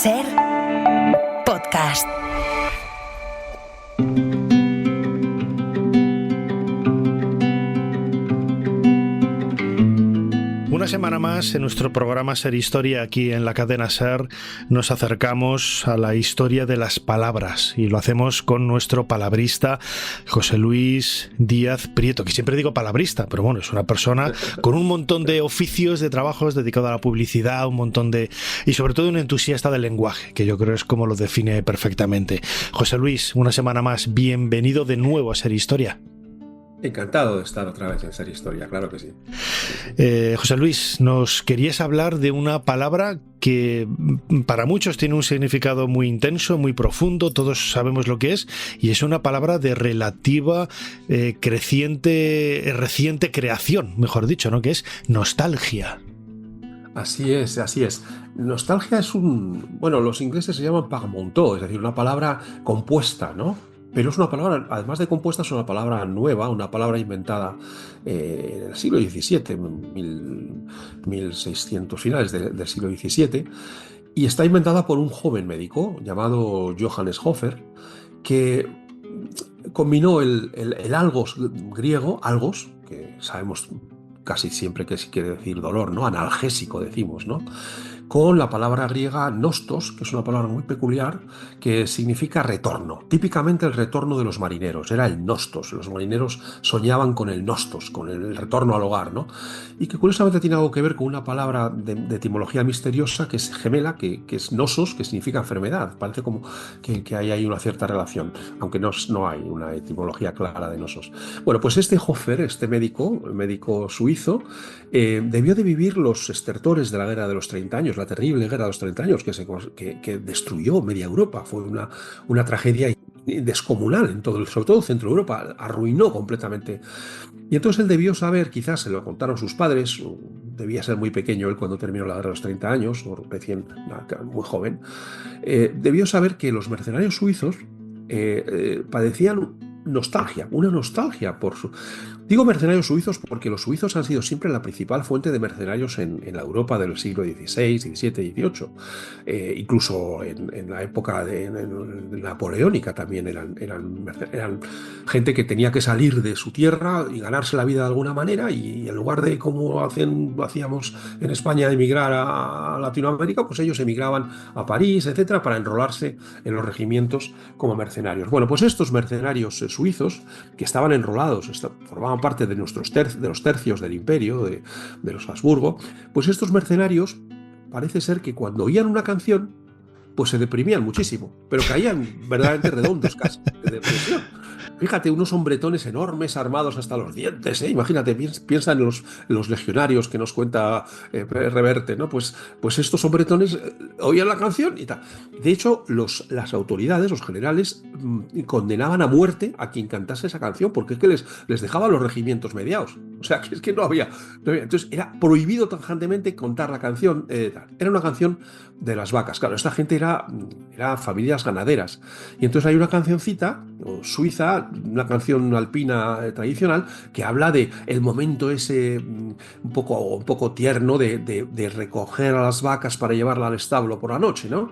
Ser podcast. Una semana más en nuestro programa Ser Historia aquí en la cadena Ser nos acercamos a la historia de las palabras y lo hacemos con nuestro palabrista José Luis Díaz Prieto, que siempre digo palabrista, pero bueno, es una persona con un montón de oficios, de trabajos dedicado a la publicidad, un montón de... y sobre todo un entusiasta del lenguaje, que yo creo es como lo define perfectamente. José Luis, una semana más, bienvenido de nuevo a Ser Historia. Encantado de estar otra vez en Ser Historia, claro que sí. José Luis, nos querías hablar de una palabra que para muchos tiene un significado muy intenso, muy profundo, todos sabemos lo que es, y es una palabra de relativa, reciente creación, mejor dicho, ¿no? Que es nostalgia. Así es, así es. Nostalgia es bueno, los ingleses se llaman portmanteau, es decir, una palabra compuesta, ¿no? Pero es una palabra, además de compuesta, es una palabra nueva, una palabra inventada en el siglo XVII, 1600 finales del siglo XVII, y está inventada por un joven médico llamado Johannes Hofer, que combinó el algos griego, algos, que sabemos casi siempre que quiere decir dolor, ¿no? Analgésico decimos, ¿no? Con la palabra griega nostos, que es una palabra muy peculiar, que significa retorno. Típicamente el retorno de los marineros, era el nostos. Los marineros soñaban con el nostos, con el retorno al hogar, ¿no? Y que curiosamente tiene algo que ver con una palabra de etimología misteriosa que es gemela, que es nosos, que significa enfermedad. Parece como que hay ahí una cierta relación, aunque no hay una etimología clara de nosos. Bueno, pues este Hofer, este médico suizo, debió de vivir los estertores de la Guerra de los 30 años, la terrible Guerra de los 30 años que destruyó media Europa. Fue una tragedia descomunal en todo, sobre todo Centro Europa, arruinó completamente. Y entonces él debió saber, quizás se lo contaron sus padres, debía ser muy pequeño él cuando terminó la Guerra de los 30 años, o recién, muy joven, debió saber que los mercenarios suizos padecían nostalgia, una nostalgia por su... Digo mercenarios suizos porque los suizos han sido siempre la principal fuente de mercenarios en la Europa del siglo XVI, XVII, XVIII. Incluso en la época napoleónica también eran gente que tenía que salir de su tierra y ganarse la vida de alguna manera, y en lugar de como hacíamos en España de emigrar a Latinoamérica, pues ellos emigraban a París, etcétera, para enrolarse en los regimientos como mercenarios. Bueno, pues estos mercenarios suizos que estaban enrolados, formaban parte de los tercios del imperio, de los Habsburgo, pues estos mercenarios parece ser que cuando oían una canción pues se deprimían muchísimo, pero caían verdaderamente redondos casi de depresión. Fíjate, unos hombretones enormes armados hasta los dientes, ¿eh? Imagínate, piensa en los legionarios que nos cuenta Reverte, ¿no? Pues estos hombretones oían la canción y tal. De hecho, las autoridades, los generales, condenaban a muerte a quien cantase esa canción, porque es que les dejaban los regimientos mediados. O sea, que es que no había. Entonces, era prohibido tajantemente contar la canción. Era una canción de las vacas. Claro, esta gente era familias ganaderas. Y entonces hay una cancioncita suiza, una canción alpina tradicional, que habla de el momento ese un poco tierno de recoger a las vacas para llevarla al establo por la noche, ¿no?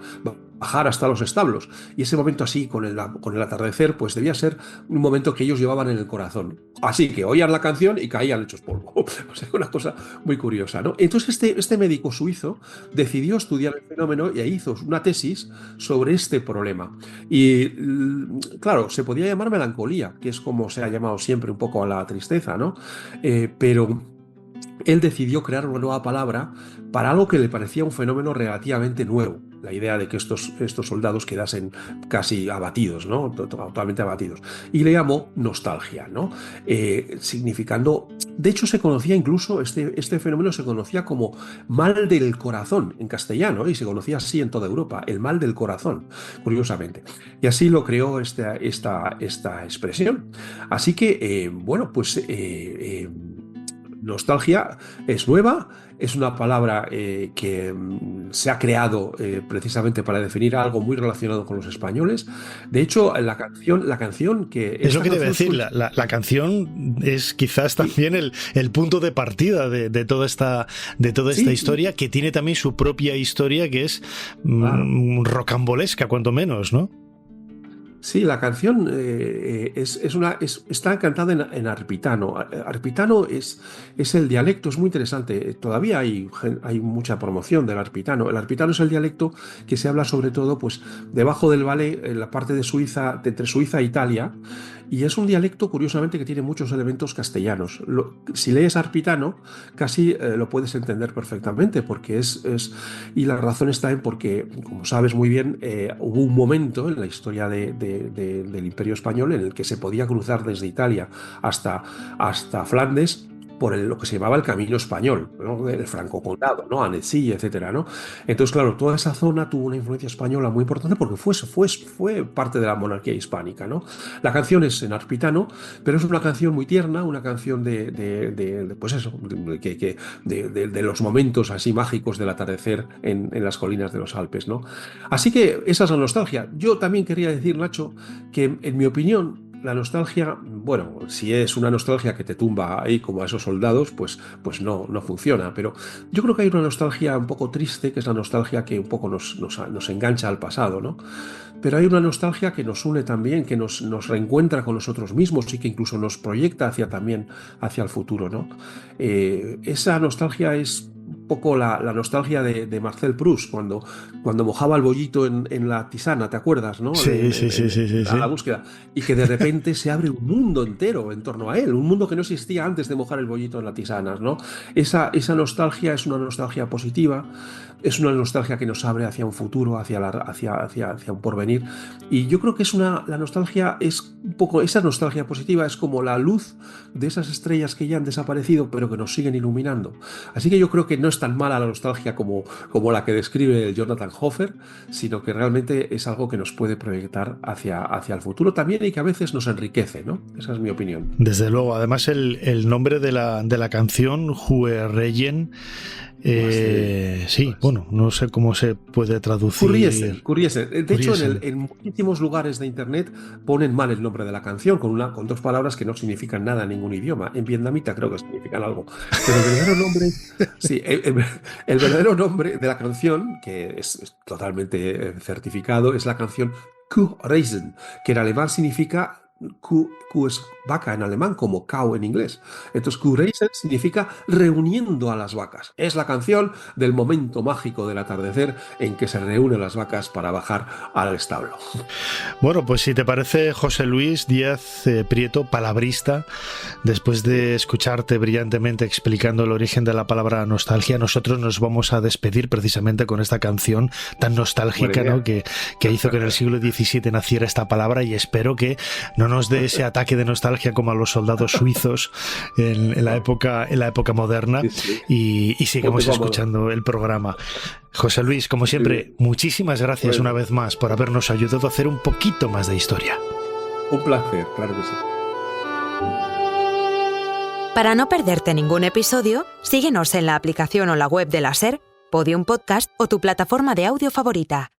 Bajar hasta los establos. Y ese momento así, con el atardecer, pues debía ser un momento que ellos llevaban en el corazón. Así que oían la canción y caían hechos polvo. O sea, una cosa muy curiosa, ¿no? Entonces este médico suizo decidió estudiar el fenómeno y hizo una tesis sobre este problema. Y claro, se podía llamar melancolía, que es como se ha llamado siempre un poco a la tristeza, ¿no? Pero él decidió crear una nueva palabra para algo que le parecía un fenómeno relativamente nuevo. La idea de que estos soldados quedasen casi abatidos, ¿no? Totalmente abatidos. Y le llamó nostalgia, ¿no? Significando... De hecho, se conocía incluso, este fenómeno se conocía como mal del corazón en castellano, y se conocía así en toda Europa, el mal del corazón, curiosamente. Y así lo creó esta expresión. Así que, bueno, pues... nostalgia es nueva, es una palabra que se ha creado precisamente para definir algo muy relacionado con los españoles. De hecho, la canción que... Es lo que te iba a decir, la canción es quizás también el punto de partida de toda esta historia, que tiene también su propia historia, que es rocambolesca, cuanto menos, ¿no? Sí, la canción está cantada en arpitano. Arpitano es el dialecto, es muy interesante. Todavía hay mucha promoción del arpitano. El arpitano es el dialecto que se habla sobre todo pues, debajo del Vale, en la parte de Suiza, entre Suiza e Italia. Y es un dialecto, curiosamente, que tiene muchos elementos castellanos. Si lees arpitano, casi lo puedes entender perfectamente, porque y la razón está en porque, como sabes muy bien, hubo un momento en la historia del Imperio Español en el que se podía cruzar desde Italia hasta Flandes por lo que se llamaba el Camino Español, ¿no? El Franco Condado, ¿no? Annecy, etcétera, ¿no? Entonces, claro, toda esa zona tuvo una influencia española muy importante porque fue parte de la monarquía hispánica, ¿no? La canción es en arpitano, pero es una canción muy tierna, una canción pues eso, de los momentos así mágicos del atardecer en las colinas de los Alpes, ¿no? Así que esa es la nostalgia. Yo también quería decir, Nacho, que en mi opinión, la nostalgia, bueno, si es una nostalgia que te tumba ahí como a esos soldados, pues no funciona. Pero yo creo que hay una nostalgia un poco triste, que es la nostalgia que un poco nos engancha al pasado, ¿no? Pero hay una nostalgia que nos une también, que nos reencuentra con nosotros mismos y que incluso nos proyecta también hacia el futuro, ¿no? Esa nostalgia es un poco la nostalgia de Marcel Proust, cuando mojaba el bollito en la tisana, ¿te acuerdas, no? Sí. La búsqueda. Y que de repente se abre un mundo entero en torno a él, un mundo que no existía antes de mojar el bollito en la tisana, ¿no? Esa nostalgia es una nostalgia positiva, es una nostalgia que nos abre hacia un futuro, hacia un porvenir. Y yo creo que la nostalgia es un poco, esa nostalgia positiva es como la luz de esas estrellas que ya han desaparecido, pero que nos siguen iluminando. Así que yo creo que no es tan mala la nostalgia como la que describe Jonathan Hofer, sino que realmente es algo que nos puede proyectar hacia el futuro también y que a veces nos enriquece, ¿no? Esa es mi opinión. Desde luego, además el nombre de la canción, Hue Regen, sí, bueno, no sé cómo se puede traducir. Curiesen. De hecho, en muchísimos lugares de internet ponen mal el nombre de la canción con dos palabras que no significan nada en ningún idioma. En vietnamita creo que significan algo. Pero el verdadero nombre, sí, el verdadero nombre de la canción, que es totalmente certificado, es la canción Kuh Reisen, que en alemán significa Kuh es vaca en alemán, como cow en inglés. Entonces, Kuhreisen significa reuniendo a las vacas. Es la canción del momento mágico del atardecer en que se reúnen las vacas para bajar al establo. Bueno, pues si te parece, José Luis Díaz Prieto, palabrista, después de escucharte brillantemente explicando el origen de la palabra nostalgia, nosotros nos vamos a despedir precisamente con esta canción tan nostálgica, ¿no? que hizo que en el siglo XVII naciera esta palabra, y espero que no nos dé ese ataque de nostalgia como a los soldados suizos en la época moderna, y sigamos escuchando el programa. José Luis, como siempre, muchísimas gracias una vez más por habernos ayudado a hacer un poquito más de historia. Un placer, claro que sí. Para no perderte ningún episodio, síguenos en la aplicación o la web de la SER, Podium Podcast o tu plataforma de audio favorita.